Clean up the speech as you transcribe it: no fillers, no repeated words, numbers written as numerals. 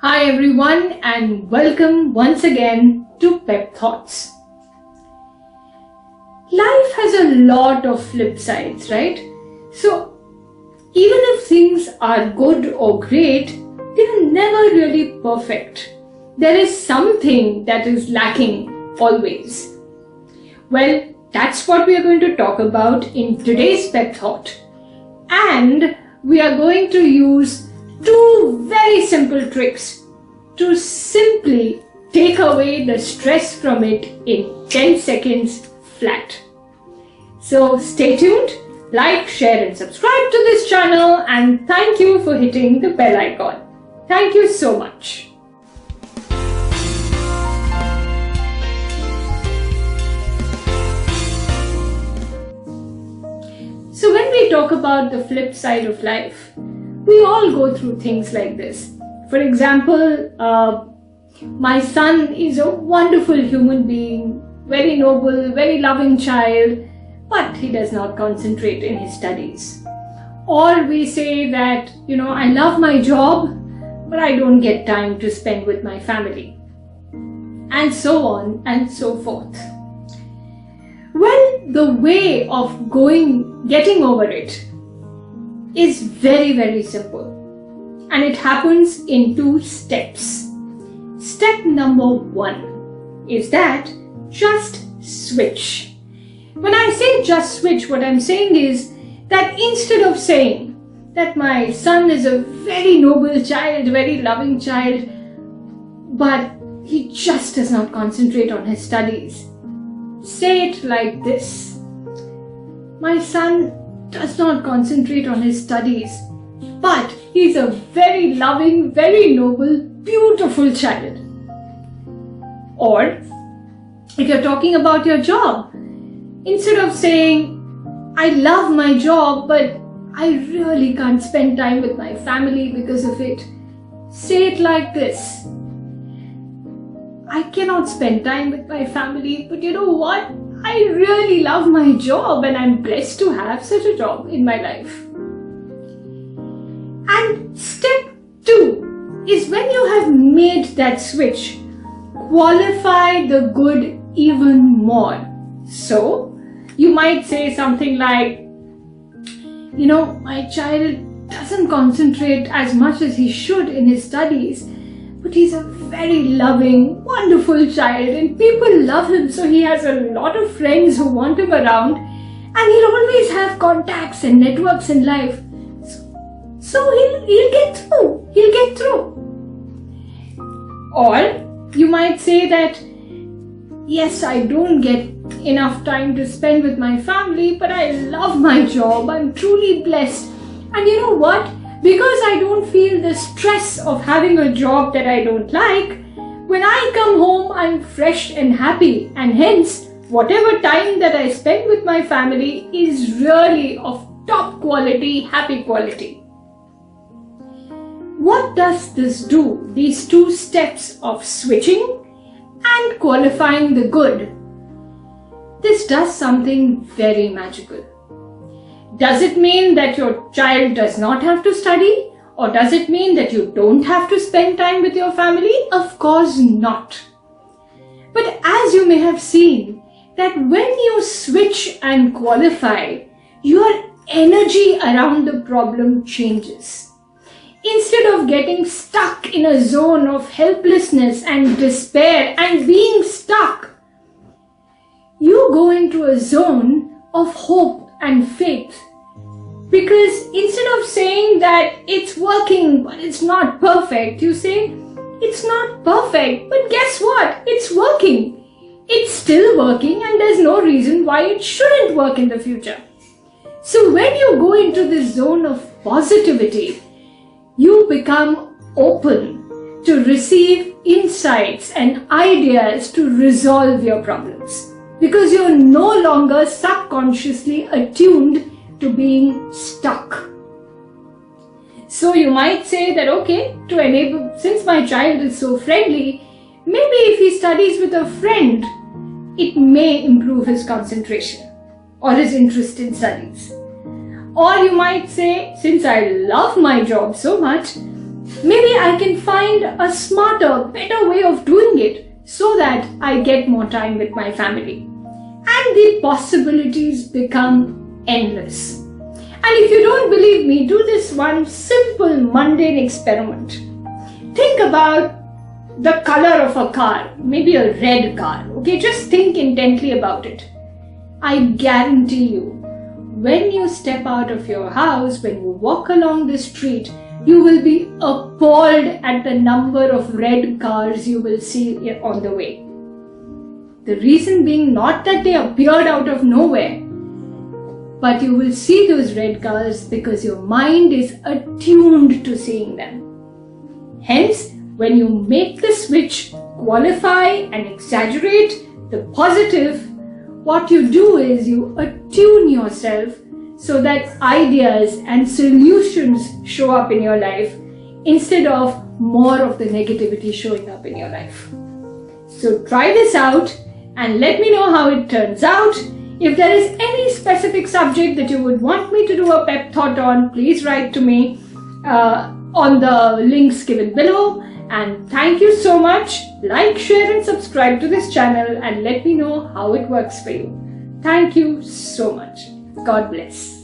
Hi everyone and welcome once again to Pep Thoughts. Life has a lot of flip sides, right? So even if things are good or great, they are never really perfect. There is something that is lacking always. Well, that's what we are going to talk about in today's Pep Thought. And we are going to use two very simple tricks to simply take away the stress from it in 10 seconds flat. So stay tuned, like, share and subscribe to this channel, and thank you for hitting the bell icon. Thank you so much. So when we talk about the flip side of life, we all go through things like this. For example, my son is a wonderful human being, very noble, very loving child, but he does not concentrate in his studies. Or we say that, I love my job, but I don't get time to spend with my family. And so on and so forth. Well, the way of getting over it is very, very simple. And it happens in 2 steps. Step number 1 is that just switch. When I say just switch, what I'm saying is that instead of saying that my son is a very noble child, very loving child, but he just does not concentrate on his studies, say it like this. My son does not concentrate on his studies, but he's a very loving, very noble, beautiful child. Or, if you're talking about your job, instead of saying, I love my job, but I really can't spend time with my family because of it, say it like this. I cannot spend time with my family, but you know what? I really love my job and I'm blessed to have such a job in my life. And step 2 is when you have made that switch, qualify the good even more. So, you might say something like, my child doesn't concentrate as much as he should in his studies, but he's a very loving, wonderful child and people love him, so he has a lot of friends who want him around and he'll always have contacts and networks in life. So he'll get through. Or you might say that, yes, I don't get enough time to spend with my family, but I love my job. I'm truly blessed. And you know what? Because I don't feel the stress of having a job that I don't like, when I come home, I'm fresh and happy. And hence, whatever time that I spend with my family is really of top quality, happy quality. What does this do? These 2 steps of switching and qualifying the good. This does something very magical. Does it mean that your child does not have to study? Or does it mean that you don't have to spend time with your family? Of course not. But as you may have seen, that when you switch and qualify, your energy around the problem changes. Instead of getting stuck in a zone of helplessness and despair and being stuck, you go into a zone of hope and faith. Because instead of saying that it's working but it's not perfect, you say, it's not perfect, but guess what? It's working. It's still working and there's no reason why it shouldn't work in the future. So when you go into this zone of positivity, you become open to receive insights and ideas to resolve your problems. Because you're no longer subconsciously attuned to being stuck. So you might say that, okay, since my child is so friendly, maybe if he studies with a friend, it may improve his concentration or his interest in studies. Or you might say, since I love my job so much, Maybe I can find a smarter, better way of doing it so that I get more time with my family. And the possibilities become endless. And if you don't believe me, do this one simple mundane experiment. Think about the color of a car, maybe a red car. Okay, just think intently about it. I guarantee you, when you step out of your house, when you walk along the street, you will be appalled at the number of red cars you will see on the way. The reason being not that they appeared out of nowhere, but you will see those red cars because your mind is attuned to seeing them. Hence, when you make the switch, qualify and exaggerate the positive, what you do is you attune yourself so that ideas and solutions show up in your life instead of more of the negativity showing up in your life. So try this out and let me know how it turns out. If there is any specific subject that you would want me to do a pep thought on, please write to me on the links given below. And thank you so much. Like, share and subscribe to this channel and let me know how it works for you. Thank you so much. God bless.